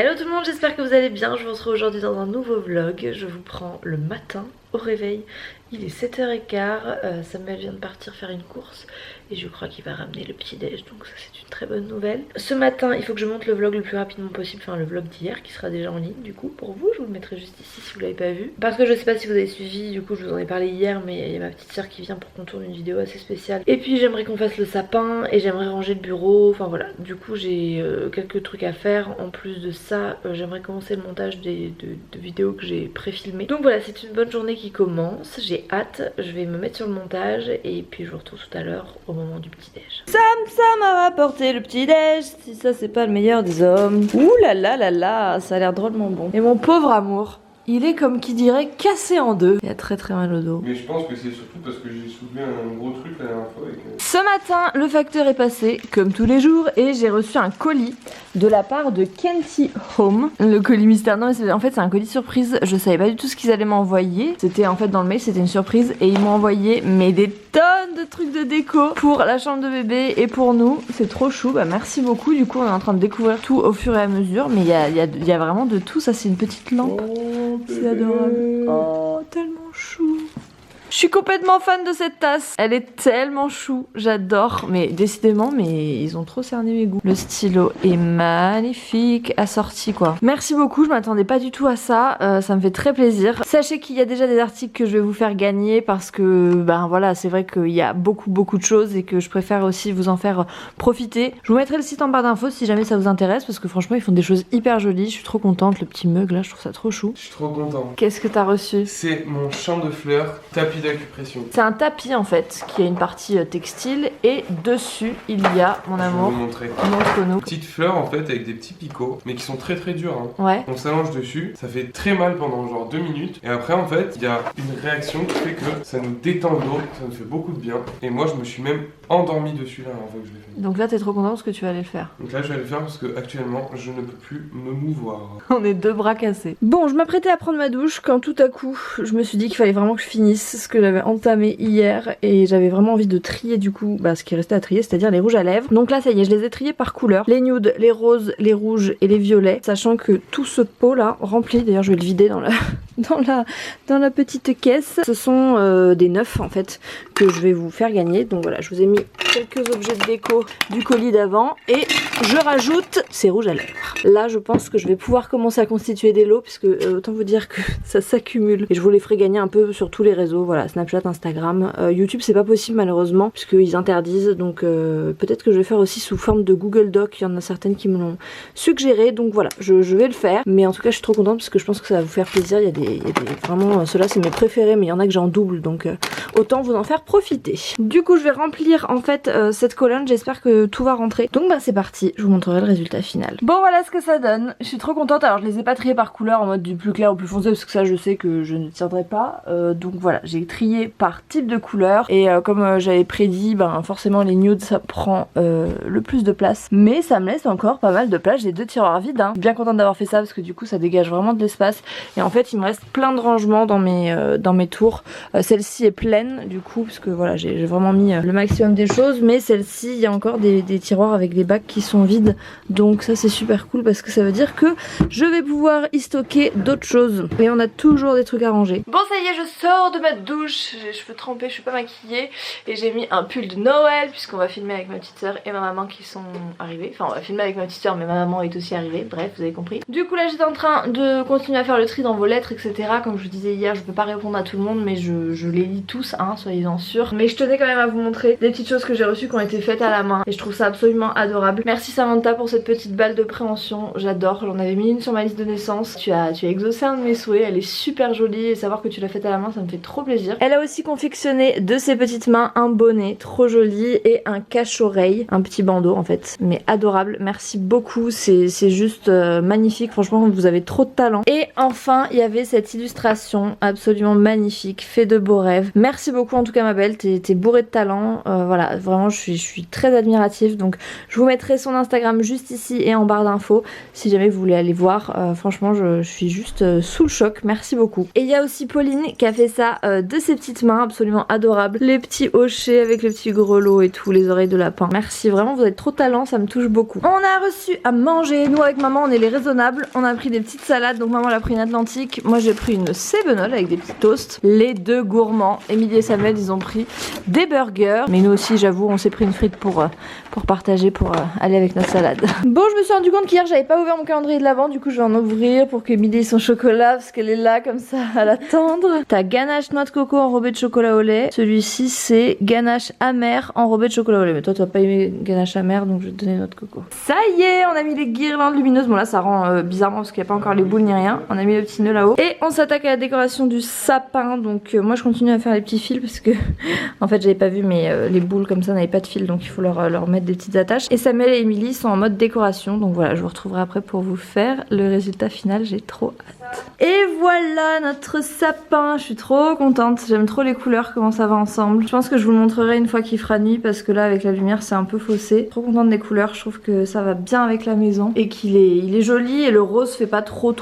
Hello tout le monde, j'espère que vous allez bien. Je vous retrouve aujourd'hui dans un nouveau vlog. Je vous prends le matin au réveil. Il est 7h15, Samuel vient de partir faire une course et je crois qu'il va ramener le petit déj, donc ça c'est une très bonne nouvelle. Ce matin il faut que je monte le vlog le plus rapidement possible, enfin le vlog d'hier qui sera déjà en ligne du coup pour vous. Je vous le mettrai juste ici si vous l'avez pas vu. Parce que je sais pas si vous avez suivi, du coup je vous en ai parlé hier, mais il y a ma petite soeur qui vient pour qu'on tourne une vidéo assez spéciale. Et puis j'aimerais qu'on fasse le sapin et j'aimerais ranger le bureau, enfin voilà. Du coup j'ai quelques trucs à faire. En plus de ça j'aimerais commencer le montage de vidéos que j'ai pré-filmées. Donc voilà, c'est une bonne journée qui commence, j'ai hâte, je vais me mettre sur le montage et puis je vous retrouve tout à l'heure au moment du petit déj. Ça m'a rapporté le petit déj, si ça c'est pas le meilleur des hommes. Ouh là là là là, ça a l'air drôlement bon. Et mon pauvre amour, il est comme qui dirait cassé en deux. Il a très très mal au dos. Mais je pense que c'est surtout parce que j'ai soulevé un gros truc la dernière fois. Ce matin, le facteur est passé, comme tous les jours, et j'ai reçu un colis de la part de Kenty Home. Le colis mystère, non mais en fait c'est un colis surprise. Je savais pas du tout ce qu'ils allaient m'envoyer. C'était en fait dans le mail, c'était une surprise. Et ils m'ont envoyé mais des tonnes de trucs de déco pour la chambre de bébé et pour nous. C'est trop chou, bah merci beaucoup. Du coup on est en train de découvrir tout au fur et à mesure. Mais il y a vraiment de tout, ça c'est une petite lampe. Oh, C'est adorable. Oh, tellement chou. Je suis complètement fan de cette tasse. Elle est tellement chou, j'adore. Mais décidément, mais ils ont trop cerné mes goûts. Le stylo est magnifique, assorti quoi. Merci beaucoup, je m'attendais pas du tout à ça. Ça me fait très plaisir. Sachez qu'il y a déjà des articles que je vais vous faire gagner parce que, ben voilà, c'est vrai qu'il y a beaucoup de choses et que je préfère aussi vous en faire profiter. Je vous mettrai le site en barre d'infos si jamais ça vous intéresse parce que franchement, ils font des choses hyper jolies. Je suis trop contente. Le petit mug là, je trouve ça trop chou. Je suis trop content. Qu'est-ce que t'as reçu? C'est mon champ de fleurs tapis d'acupression. C'est un tapis en fait qui a une partie textile et dessus il y a, mon amour, je vais vous montrer. Montre-nous. Petites fleurs en fait avec des petits picots mais qui sont très durs hein. Ouais. On s'allonge dessus, ça fait très mal pendant genre 2 minutes et après en fait il y a une réaction qui fait que ça nous détend le dos, ça nous fait beaucoup de bien et moi je me suis même endormi dessus là avant que je l'ai fait. Donc là t'es trop content parce que tu vas aller le faire. Donc là je vais le faire parce que actuellement je ne peux plus me mouvoir. On est deux bras cassés. Bon, je m'apprêtais à prendre ma douche quand tout à coup je me suis dit qu'il fallait vraiment que je finisse ce que j'avais entamé hier et j'avais vraiment envie de trier du coup ce qui restait à trier, c'est-à-dire les rouges à lèvres. Donc là ça y est, je les ai triés par couleur, les nudes, les roses, les rouges et les violets, sachant que tout ce pot là rempli, d'ailleurs je vais le vider dans la petite caisse, ce sont des neufs en fait que je vais vous faire gagner. Donc voilà, je vous ai mis quelques objets de déco du colis d'avant et je rajoute ces rouges à lèvres. Là je pense que je vais pouvoir commencer à constituer des lots puisque autant vous dire que ça s'accumule et je vous les ferai gagner un peu sur tous les réseaux, voilà, Snapchat, Instagram, YouTube c'est pas possible malheureusement puisqu'ils interdisent, donc peut-être que je vais faire aussi sous forme de Google Doc, il y en a certaines qui me l'ont suggéré, donc voilà, je vais le faire, mais en tout cas je suis trop contente parce que je pense que ça va vous faire plaisir. Il y a des vraiment, ceux-là c'est mes préférés mais il y en a que j'ai en double, donc autant vous en faire profiter. Du coup je vais remplir en fait cette colonne, j'espère que tout va rentrer, donc bah c'est parti, je vous montrerai le résultat final. Bon voilà ce que ça donne, je suis trop contente. Alors je les ai pas triés par couleur en mode du plus clair au plus foncé parce que ça je sais que je ne tiendrai pas, donc voilà, j'ai trié par type de couleur et comme j'avais prédit, ben forcément les nudes ça prend le plus de place, mais ça me laisse encore pas mal de place. J'ai 2 tiroirs vides hein. Bien contente d'avoir fait ça parce que du coup ça dégage vraiment de l'espace et en fait il me reste plein de rangements dans mes tours. Celle-ci est pleine du coup parce que voilà, j'ai vraiment mis le maximum des choses, mais celle-ci il y a encore des tiroirs avec des bacs qui sont vides, donc ça c'est super cool parce que ça veut dire que je vais pouvoir y stocker d'autres choses et on a toujours des trucs à ranger. Bon ça y est, je sors de ma douche, j'ai les cheveux trempés, je suis pas maquillée et j'ai mis un pull de Noël puisqu'on va filmer avec ma petite soeur et ma maman qui sont arrivées. Enfin on va filmer avec ma petite soeur mais ma maman est aussi arrivée, bref vous avez compris. Du coup là j'étais en train de continuer à faire le tri dans vos lettres etc. Comme je vous disais hier, je peux pas répondre à tout le monde mais je les lis tous hein, soyez-en sûrs. Mais je tenais quand même à vous montrer des petites choses que j'ai reçues qui ont été faites à la main et je trouve ça absolument adorable. Merci Samantha pour cette petite balle de préhension, j'adore, j'en avais mis une sur ma liste de naissance. Tu as exaucé un de mes souhaits, elle est super jolie et savoir que tu l'as faite à la main ça me fait trop plaisir. Elle a aussi confectionné de ses petites mains un bonnet trop joli et un cache-oreille, un petit bandeau en fait, mais adorable. Merci beaucoup, c'est juste magnifique, franchement vous avez trop de talent. Et enfin il y avait cette illustration absolument magnifique, fait de beaux rêves. Merci beaucoup en tout cas ma belle, t'es bourrée de talent. Voilà, vraiment je suis très admirative. Donc je vous mettrai son Instagram juste ici et en barre d'infos si jamais vous voulez aller voir. Franchement je suis juste sous le choc, merci beaucoup. Et il y a aussi Pauline qui a fait ça de ses petites mains, absolument adorable. Les petits hochets avec les petits grelots et tout, les oreilles de lapin. Merci, vraiment vous êtes trop talent, ça me touche beaucoup. On a reçu à manger, nous avec maman on est les raisonnables, on a pris des petites salades, donc maman elle a pris une Atlantique, moi j'ai pris une Sevenol avec des petits toasts. Les deux gourmands, Émilie et Samuel, ils ont pris des burgers, mais nous aussi j'avoue on s'est pris une frite pour partager, pour aller avec notre salade. Bon, je me suis rendu compte qu'hier j'avais pas ouvert mon calendrier de l'avant, du coup je vais en ouvrir pour qu'Émilie ait son chocolat parce qu'elle est là comme ça à l'attendre. T'as ganache noix de coco enrobée de chocolat au lait, celui-ci c'est ganache amère enrobée de chocolat au lait, mais toi tu vas pas aimer ganache amère donc je vais te donner noix de coco. Ça y est, on a mis les guirlandes lumineuses, bon là ça rend bizarrement parce qu'il n'y a pas encore les boules ni rien, on a mis le petit nœud là-haut et on s'attaque à la décoration du sapin. Donc moi je continue à faire les petits fils parce que en fait j'avais pas vu mais les boules comme ça n'avaient pas de fil, donc il faut leur mettre des petites attaches. Et Samuel et Émilie sont en mode décoration, donc voilà, je vous retrouverai après pour vous faire le résultat final, j'ai trop hâte. Et voilà notre sapin, je suis trop contente, j'aime trop les couleurs, comment ça va ensemble. Je pense que je vous le montrerai une fois qu'il fera nuit parce que là avec la lumière c'est un peu faussé. Trop contente des couleurs, je trouve que ça va bien avec la maison et qu'il est joli et le rose fait pas trop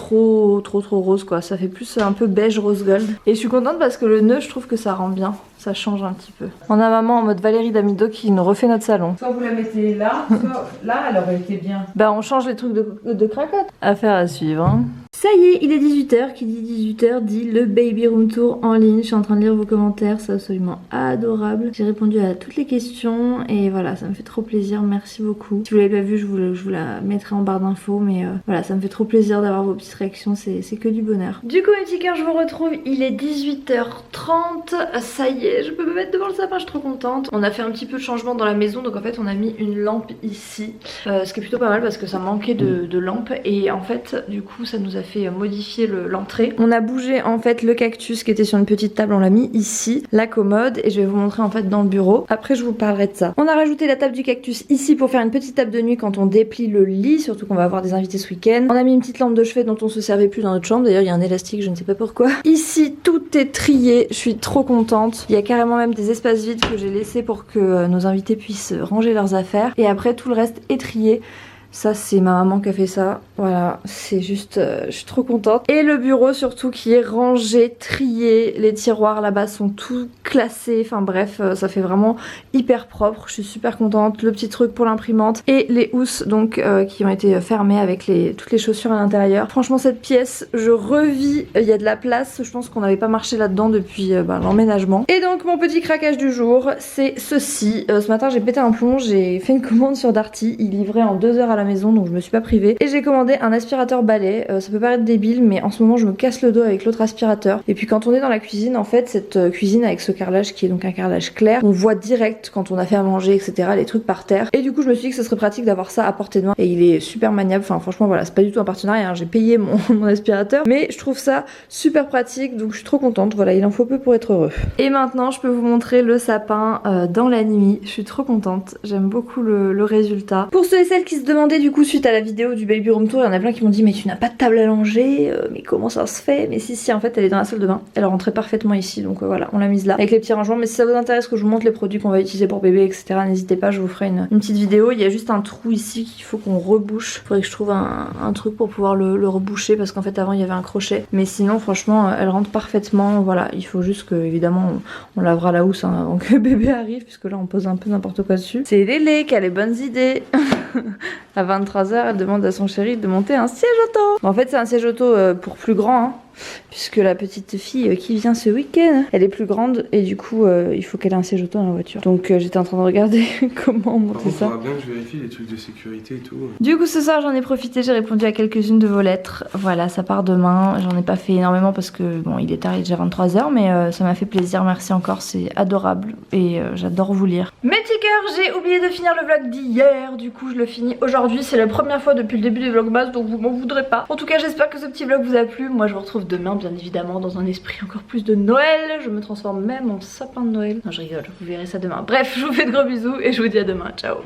rose quoi, ça fait plus un peu beige rose gold. Et je suis contente parce que le nœud je trouve que ça rend bien, ça change un petit peu. On a maman en mode Valérie Damido qui nous refait notre salon. Soit vous la mettez là, soit là elle aurait été bien. Bah on change les trucs de cracotte. Affaire à suivre hein. Ça y est, il est 18h, qui dit 18h dit le baby room tour en ligne. Je suis en train de lire vos commentaires, c'est absolument adorable. J'ai répondu à toutes les questions et voilà, ça me fait trop plaisir, merci beaucoup. Si vous l'avez pas vu, je vous la mettrai en barre d'infos, mais voilà, ça me fait trop plaisir d'avoir vos petites réactions, c'est que du bonheur. Du coup mes petits cœurs, je vous retrouve, il est 18h30, ça y est, je peux me mettre devant le sapin, je suis trop contente. On a fait un petit peu de changement dans la maison, donc en fait on a mis une lampe ici, ce qui est plutôt pas mal parce que ça manquait de lampe et en fait du coup ça nous a fait modifier l'entrée. On a bougé en fait le cactus qui était sur une petite table, on l'a mis ici, la commode, et je vais vous montrer en fait dans le bureau. Après je vous parlerai de ça. On a rajouté la table du cactus ici pour faire une petite table de nuit quand on déplie le lit, surtout qu'on va avoir des invités ce week-end. On a mis une petite lampe de chevet dont on se servait plus dans notre chambre, d'ailleurs il y a un élastique, je ne sais pas pourquoi. Ici tout est trié, je suis trop contente. Il y a carrément même des espaces vides que j'ai laissés pour que nos invités puissent ranger leurs affaires. Et après tout le reste est trié. Ça c'est ma maman qui a fait ça, voilà, c'est juste, je suis trop contente. Et le bureau surtout qui est rangé, trié, les tiroirs là-bas sont tout classés, enfin bref, ça fait vraiment hyper propre, je suis super contente. Le petit truc pour l'imprimante et les housses donc qui ont été fermées avec toutes les chaussures à l'intérieur. Franchement cette pièce, je revis, il y a de la place, je pense qu'on n'avait pas marché là-dedans depuis l'emménagement. Et donc mon petit craquage du jour, c'est ceci. Ce matin j'ai pété un plomb, j'ai fait une commande sur Darty, il livrait en 2 heures à la maison donc je me suis pas privée et j'ai commandé un aspirateur balai. Ça peut paraître débile mais en ce moment je me casse le dos avec l'autre aspirateur et puis quand on est dans la cuisine en fait, cette cuisine avec ce carrelage qui est donc un carrelage clair, on voit direct quand on a fait à manger etc les trucs par terre et du coup je me suis dit que ce serait pratique d'avoir ça à portée de main et il est super maniable, enfin franchement voilà, c'est pas du tout un partenariat hein. J'ai payé mon aspirateur mais je trouve ça super pratique donc je suis trop contente, voilà, il en faut peu pour être heureux. Et maintenant je peux vous montrer le sapin dans la nuit, je suis trop contente, j'aime beaucoup le résultat. Pour ceux et celles qui se demandaient du coup suite à la vidéo du baby room tour, il y en a plein qui m'ont dit mais tu n'as pas de table à langer, mais comment ça se fait? Mais si en fait elle est dans la salle de bain, elle rentrait parfaitement ici donc voilà, on l'a mise là avec les petits rangements. Mais si ça vous intéresse que je vous montre les produits qu'on va utiliser pour bébé etc, n'hésitez pas, je vous ferai une petite vidéo. Il y a juste un trou ici qu'il faut qu'on rebouche, faudrait que je trouve un truc pour pouvoir le reboucher parce qu'en fait avant il y avait un crochet, mais sinon franchement elle rentre parfaitement. Voilà, il faut juste que évidemment on lavera la housse hein, avant que bébé arrive puisque là on pose un peu n'importe quoi dessus. C'est Lélé qui a les bonnes idées. À 23h elle demande à son chéri de monter un siège auto. Bon, en fait c'est un siège auto pour plus grand hein, puisque la petite fille qui vient ce week-end elle est plus grande et du coup il faut qu'elle ait un siège auto dans la voiture. Donc j'étais en train de regarder comment monter ça. Il faudra bien que je vérifie les trucs de sécurité et tout. Du coup ce soir j'en ai profité, j'ai répondu à quelques-unes de vos lettres. Voilà, ça part demain, j'en ai pas fait énormément parce que bon il est tard, il est déjà 23h mais ça m'a fait plaisir, merci encore, c'est adorable et j'adore vous lire. Mes petits cœurs, j'ai oublié de finir le vlog d'hier, du coup je le finis aujourd'hui, c'est la première fois depuis le début du vlogmas donc vous m'en voudrez pas. En tout cas j'espère que ce petit vlog vous a plu, moi je vous retrouve demain bien évidemment dans un esprit encore plus de Noël, je me transforme même en sapin de Noël. Non je rigole, vous verrez ça demain. Bref, je vous fais de gros bisous et je vous dis à demain, ciao.